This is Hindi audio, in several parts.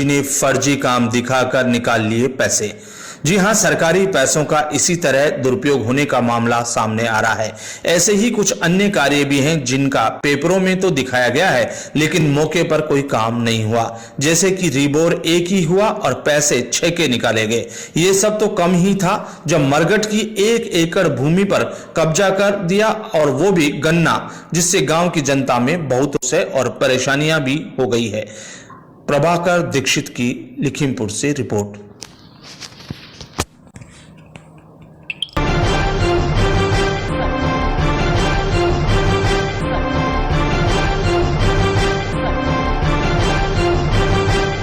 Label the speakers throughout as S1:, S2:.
S1: जिन्हें फर्जी काम दिखाकर निकाल लिए पैसे। जी हां, सरकारी पैसों का इसी तरह दुरुपयोग होने का मामला सामने आ रहा है। ऐसे ही कुछ अन्य कार्य भी हैं जिनका पेपरों में तो दिखाया गया है, लेकिन मौके पर कोई काम नहीं हुआ। जैसे कि रिबोर एक ही हुआ और पैसे 6 के निकाले गए। ये सब तो कम ही था जब मरघट की 1 एकड़ भूमि पर कब्जा कर दिया, और वो भी गन्ना, जिससे गांव की जनता में बहुत से और परेशानियां भी हो गई है। प्रभाकर दीक्षित की लखीमपुर से रिपोर्ट।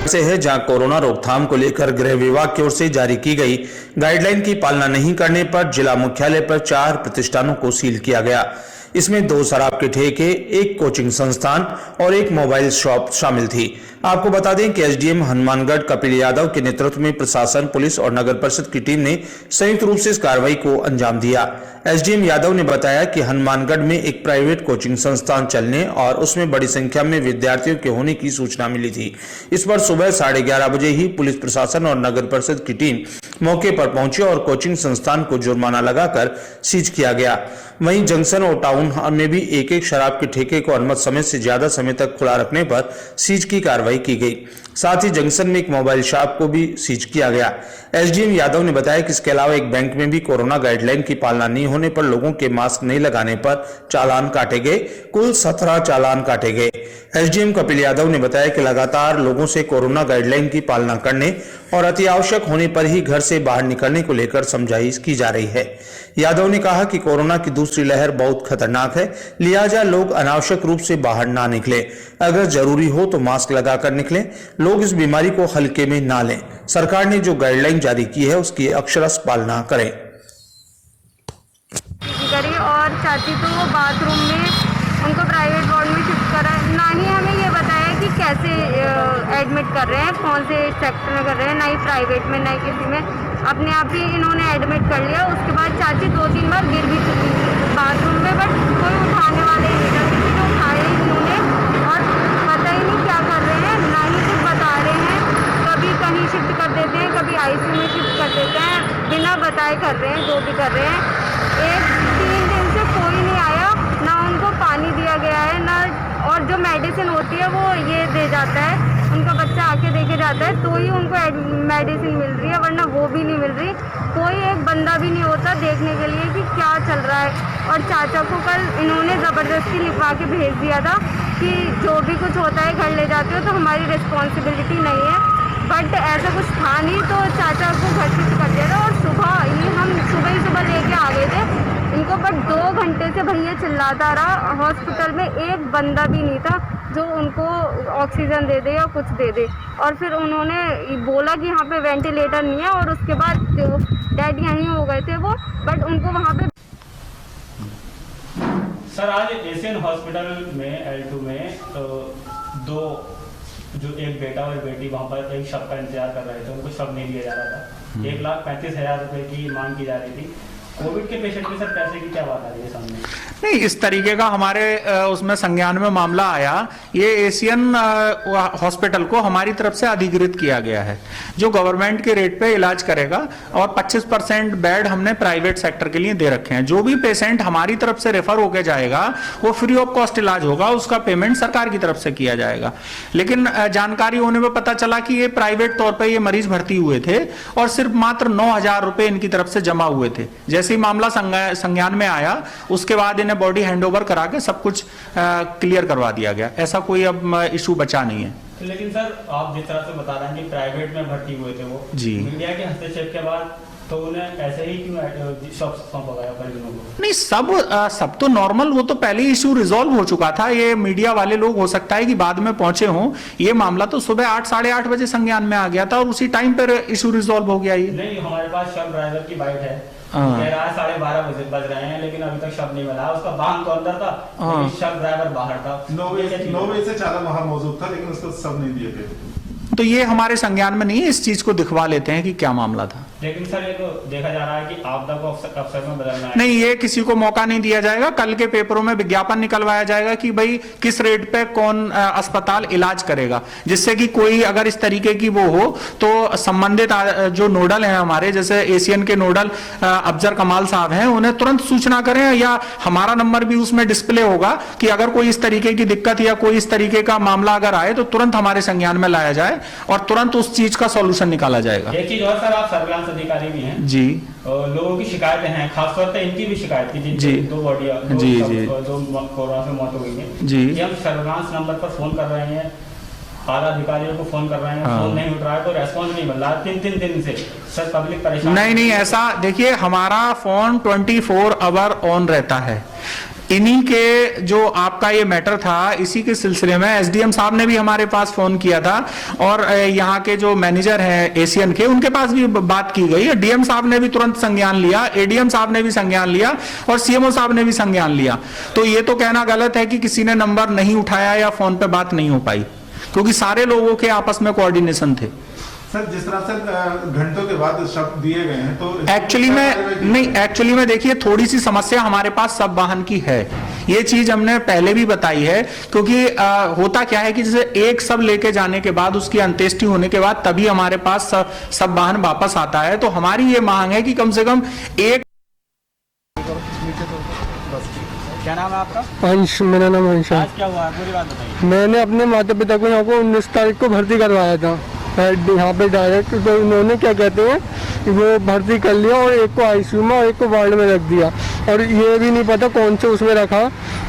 S1: से है जहां कोरोना रोकथाम को लेकर गृह विभाग की ओर से जारी की गई गाइडलाइन की पालना नहीं करने पर जिला मुख्यालय पर 4 प्रतिष्ठानों को सील किया गया। इसमें 2 शराब के ठेके, 1 कोचिंग संस्थान और 1 मोबाइल शॉप शामिल थी। आपको बता दें कि एसडीएम हनुमानगढ़ कपिल यादव के नेतृत्व में प्रशासन, पुलिस और नगर परिषद की टीम ने संयुक्त रूप से इस कार्रवाई को अंजाम दिया। एसडीएम यादव ने बताया कि हनुमानगढ़ में एक प्राइवेट कोचिंग संस्थान चलने और उसमें बड़ी संख्या में विद्यार्थियों के होने की सूचना मिली थी। इस पर सुबह 11:30 बजे ही पुलिस प्रशासन और नगर परिषद की टीम मौके पर पहुंची और कोचिंग संस्थान को जुर्माना लगाकर सीज किया गया। वहीं जंक्शन और टाउन में भी एक शराब के ठेके को अनुमत समय से ज्यादा समय तक खुला रखने पर सीज की कार्रवाई की गई। साथ ही जंक्शन में एक मोबाइल शॉप को भी सीज किया गया। एसडीएम यादव ने बताया कि इसके अलावा एक बैंक में भी कोरोना गाइडलाइन की पालना नहीं होने पर लोगों के मास्क नहीं लगाने पर चालान काटे गए। कुल 17 चालान काटे गए। एसडीएम कपिल यादव ने बताया कि लगातार लोगों से कोरोना गाइडलाइन की पालना करने और अति आवश्यक होने पर ही घर से बाहर निकलने को लेकर समझाइश की जा रही है। यादव ने कहा कि कोरोना की दूसरी लहर बहुत खतरनाक है, लिहाजा लोग अनावश्यक रूप से बाहर ना निकले। अगर जरूरी हो तो मास्क लगाकर निकलें। लोग इस बीमारी को हल्के में ना लें। सरकार ने जो गाइडलाइन जारी की है उसकी अक्षरशः पालना करें।
S2: और चाची तो वो बाथरूम में उनको प्राइवेट वार्ड में शिफ्ट करा, ना ही हमें ये बताया कि कैसे एडमिट कर रहे हैं, कौन से सेक्टर में कर रहे हैं, ना ही प्राइवेट में ना ही किसी में। अपने आप ही इन्होंने एडमिट कर लिया। उसके बाद चाची 2-3 बार गिर भी चुकी बाथरूम में, बट कोई उठाने वाले नहीं था, किसी ने उठाया ही इन्होंने। और पता ही नहीं क्या कर रहे हैं, ना ही कुछ बता रहे हैं। कभी कहीं शिफ्ट कर देते हैं, कभी आईसीयू में शिफ्ट कर देते हैं, बिना बताए कर रहे हैं, जो भी कर रहे हैं। 3 दिन से कोई नहीं आया, ना उनको पानी दिया गया है, ना और जो मेडिसिन होती है वो ये दे जाता है, उनका बच्चा आके देके जाता है तो ही उनको मेडिसिन मिल रही है, वरना वो भी नहीं मिल रही। कोई एक बंदा भी नहीं होता देखने के लिए कि क्या चल रहा है। और चाचा को कल इन्होंने ज़बरदस्ती लिखवा के भेज दिया था कि जो भी कुछ होता है घर ले जाते हो, तो हमारी रिस्पॉन्सिबिलिटी नहीं है, बट ऐसा कुछ था नहीं, तो चाचा को घर शिफ्ट कर दिया था। और हम सुबह ही लेके आ गए थे इनको, बट 2 घंटे से भैया चिल्लाता रहा। हॉस्पिटल में एक बंदा भी नहीं था जो उनको ऑक्सीजन दे दे या कुछ दे दे। और फिर उन्होंने बोला कि यहाँ पे वेंटिलेटर नहीं है, और उसके बाद डैड यहीं हो गए थे वो, बट उनको वहाँ पे।
S3: सर, आज एशियन हॉस्पिटल में L2 में दो जो एक बेटा और बेटी वहाँ पर एक शव का इंतजार कर रहे थे, उनको शव नहीं दिया जा रहा था। 1,35,000 रुपए की मांग की जा रही थी। कोविड के पेशेंट में सर पैसे की क्या बात आ रही है सामने?
S4: नहीं, इस तरीके का हमारे उसमें संज्ञान में मामला आया। ये एशियन हॉस्पिटल को हमारी तरफ से अधिकृत किया गया है, जो गवर्नमेंट के रेट पे इलाज करेगा, और 25% बेड हमने प्राइवेट सेक्टर के लिए दे रखे हैं। जो भी पेशेंट हमारी तरफ से रेफर होके जाएगा वो फ्री ऑफ कॉस्ट इलाज होगा, उसका पेमेंट सरकार की तरफ से किया जाएगा। लेकिन जानकारी होने में पता चला कि ये प्राइवेट तौर पर ये मरीज भर्ती हुए थे और सिर्फ मात्र 9,000 रुपए इनकी तरफ से जमा हुए थे। जैसे ही मामला संज्ञान में आया उसके बाद इन्हें बॉडी हैंडओवर करा के सब कुछ क्लियर करवा दिया गया। ऐसा कोई अब इशू बचा नहीं है।
S3: लेकिन सर, आप जिस तरह से बता रहे हैं कि प्राइवेट में भर्ती हुए थे वो
S4: जी,
S3: मीडिया के हस्तक्षेप के बाद तो उन्हें ऐसे ही क्यों सौंपा गया परिजनों को?
S4: नहीं, सब तो नॉर्मल, वो तो पहले इशू रिजॉल्व हो चुका था। ये मीडिया वाले लोग हो सकता है कि बाद में पहुंचे हों। ये मामला तो सुबह 8 साढ़े 8 बजे संज्ञान में आ गया था और उसी टाइम पर इशू रिजॉल्व हो गया। ये
S3: नहीं, हमारे पास शव ड्राइवर की बाइट है, कह रहा है 12:30 बजे बज रहे हैं, लेकिन अभी तक शव नहीं मिला। उसका वाहन तो अंदर था, लेकिन शव ड्राइवर बाहर था।
S5: 9 बजे से चालक वहां मौजूद था, लेकिन उसको शव नहीं दिए थे।
S4: तो ये हमारे संज्ञान में नहीं है। इस चीज को दिखवा लेते हैं कि क्या मामला था।
S3: लेकिन सर ये तो देखा जा रहा है कि आपदा को अवसर में बदलना है।
S4: नहीं, ये किसी को मौका नहीं दिया जाएगा। कल के पेपरों में विज्ञापन निकलवाया जाएगा कि भाई किस रेट पे कौन अस्पताल इलाज करेगा, जिससे कि कोई अगर इस तरीके की वो हो तो संबंधित जो नोडल हैं हमारे, जैसे एशियन के नोडल अफजर कमाल साहब हैं, उन्हें तुरंत सूचना करें, या हमारा नंबर भी उसमें डिस्प्ले होगा कि अगर कोई इस तरीके की दिक्कत या कोई इस तरीके का मामला अगर आए तो तुरंत हमारे संज्ञान में लाया जाए और तुरंत उस चीज का सॉल्यूशन निकाला जाएगा।
S3: एक चीज और सर, आप सर्विलांस अधिकारी भी हैं
S4: जी।
S3: लोगों की शिकायतें हैं, खासतौर पर इनकी भी शिकायत थी
S4: जी।
S3: दो बॉडी
S4: जी,
S3: दो कोरोना से मौत हो गई है
S4: जी।
S3: कि हम सर्विलांस नंबर पर फोन कर रहे हैं, आला अधिकारियों को फोन कर रहे हैं,
S4: हाँ।
S3: फोन नहीं उठ रहा है, तो रेस्पॉन्स नहीं मिल रहा है 3-3 दिन से। सर पब्लिक परेशान।
S4: नहीं, ऐसा देखिए, हमारा फोन 24 आवर ऑन रहता है। इन्हीं के जो आपका ये मैटर था, इसी के सिलसिले में एसडीएम साहब ने भी हमारे पास फोन किया था और यहाँ के जो मैनेजर हैं एशियन के, उनके पास भी बात की गई। डीएम साहब ने भी तुरंत संज्ञान लिया, एडीएम साहब ने भी संज्ञान लिया और सीएमओ साहब ने भी संज्ञान लिया। तो ये तो कहना गलत है कि किसी ने नंबर नहीं उठाया या फोन पे बात नहीं हो पाई, क्योंकि सारे लोगों के आपस में कोऑर्डिनेशन थे।
S5: सर जिस तरह से घंटों के बाद शब्द दिए गए हैं तो
S4: एक्चुअली में देखिए, थोड़ी सी समस्या हमारे पास सब वाहन की है। ये चीज हमने पहले भी बताई है, क्योंकि होता क्या है कि जैसे एक सब लेके जाने के बाद, उसकी अंत्येष्टि होने के बाद तभी हमारे पास सब वाहन वापस आता है। तो हमारी ये मांग है कि कम से कम एक।
S3: क्या नाम है आपका?
S6: अंश, मेरा नाम अंश है।
S3: आज क्या हुआ है, पूरी बात बताइए।
S6: मैंने अपने माता पिता को यहाँ को 19 तारीख को भर्ती करवाया था यहाँ पे डायरेक्ट। तो उन्होंने क्या कहते हैं कि वो भर्ती कर लिया और एक को आईसीयू में और एक को वार्ड में रख दिया, और ये भी नहीं पता कौन से उसमें रखा।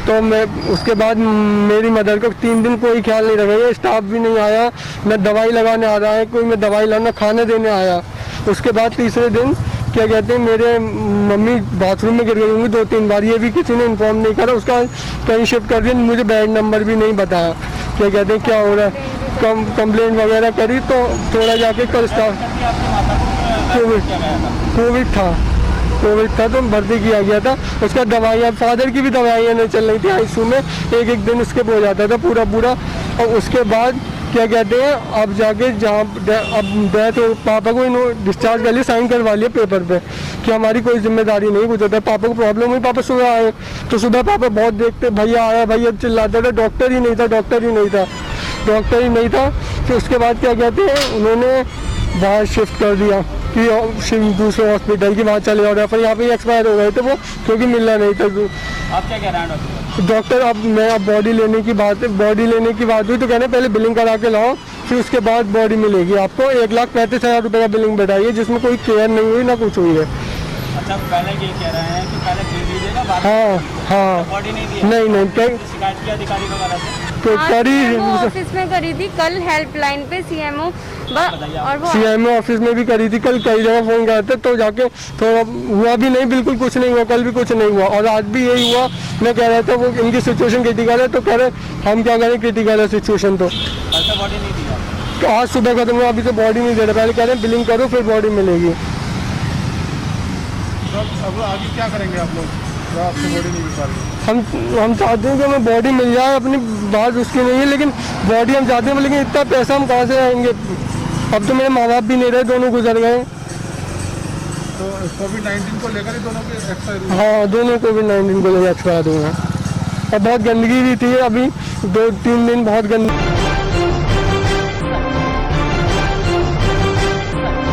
S6: तो मैं उसके बाद मेरी मदर को 3 दिन कोई ख्याल नहीं रखा, ये स्टाफ भी नहीं आया, न दवाई लगाने आ रहा है कोई, मैं दवाई लाना खाने देने आया। उसके बाद तीसरे दिन क्या कहते हैं, मेरे मम्मी बाथरूम में गिर गई होंगी 2-3 बार, ये भी किसी ने इन्फॉर्म नहीं करा। उसका कहीं शिफ्ट कर दिया, मुझे बेड नंबर भी नहीं बताया। क्या कहते हैं क्या हो रहा है, कंप्लेंट वगैरह करी तो थोड़ा जाके कल स्टाफ कोविड था तो भर्ती किया गया था। उसका दवाइयाँ, फादर की भी दवाइयाँ नहीं चल रही थी आईसीयू में, एक दिन स्किप हो जाता था पूरा। और उसके बाद क्या कहते हैं, अब जाके जहाँ अब डेथ हो, पापा को इन्होंने डिस्चार्ज कर लिया, साइन करवा लिया पेपर पे कि हमारी कोई जिम्मेदारी नहीं कुछ होता। पापा को प्रॉब्लम हुई, पापा सुबह आए तो सुबह पापा बहुत देखते, भैया आया भैया चिल्लाते थे, डॉक्टर ही नहीं था। तो उसके बाद क्या कहते हैं, उन्होंने बाहर शिफ्ट कर दिया कि दूसरे हॉस्पिटल की, वहाँ चले जाओ। फिर यहाँ पे एक्सपायर हो गए थे वो, क्योंकि मिलना नहीं था।
S3: आप क्या कह रहे हैं
S6: डॉक्टर? अब बॉडी लेने की बात हुई तो कहने पहले बिलिंग करा के लाओ, फिर उसके बाद बॉडी मिलेगी आपको। 1,35,000 रुपये का बिलिंग बैठाई है, जिसमें कोई केयर नहीं हुई ना कुछ हुई है।
S3: अच्छा, पहले ये कह रहे हैं कि पहले दे दीजिएगा, बाद
S6: हाँ,
S3: बॉडी नहीं दी।
S6: नहीं
S3: शिकायत की अधिकारी वगैरह से
S6: तो
S2: ऑफिस में करी थी कल, हेल्पलाइन पे सीएमओ और वो
S6: सीएमओ ऑफिस में भी करी थी कल, कई जगह फोन करते तो जाके थोड़ा हुआ भी नहीं, बिल्कुल कुछ नहीं हुआ, कल भी कुछ नहीं हुआ और आज भी यही हुआ। मैं कह रहा था वो इनकी सिचुएशन क्रिटिकल है, तो कह रहे हम क्या करें, क्रिटिकल है सिचुएशन। तो
S3: बॉडी नहीं दी,
S6: तो आज सुबह खत्म हुआ, अभी तो बॉडी नहीं दे रहा। पहले कह रहे हैं बिलिंग करो फिर बॉडी मिलेगी।
S5: अब आगे क्या करेंगे आप लोग, आपसे बॉडी नहीं मिल पा रही?
S6: हम चाहते हैं कि हमें बॉडी मिल जाए, अपनी बात उसकी नहीं है, लेकिन बॉडी हम चाहते हैं, लेकिन इतना पैसा हम कहाँ से आएंगे? अब तो मेरे माँ बाप भी नहीं रहे, दोनों गुजर गए।
S5: तो कोविड-19 को लेकर ही दोनों के एक्सपायर हुए?
S6: हाँ, दोनों कोविड-19 को लेकर एक्सपायर हुए हैं और बहुत गंदगी भी थी। अभी 2-3 दिन बहुत गंदगी।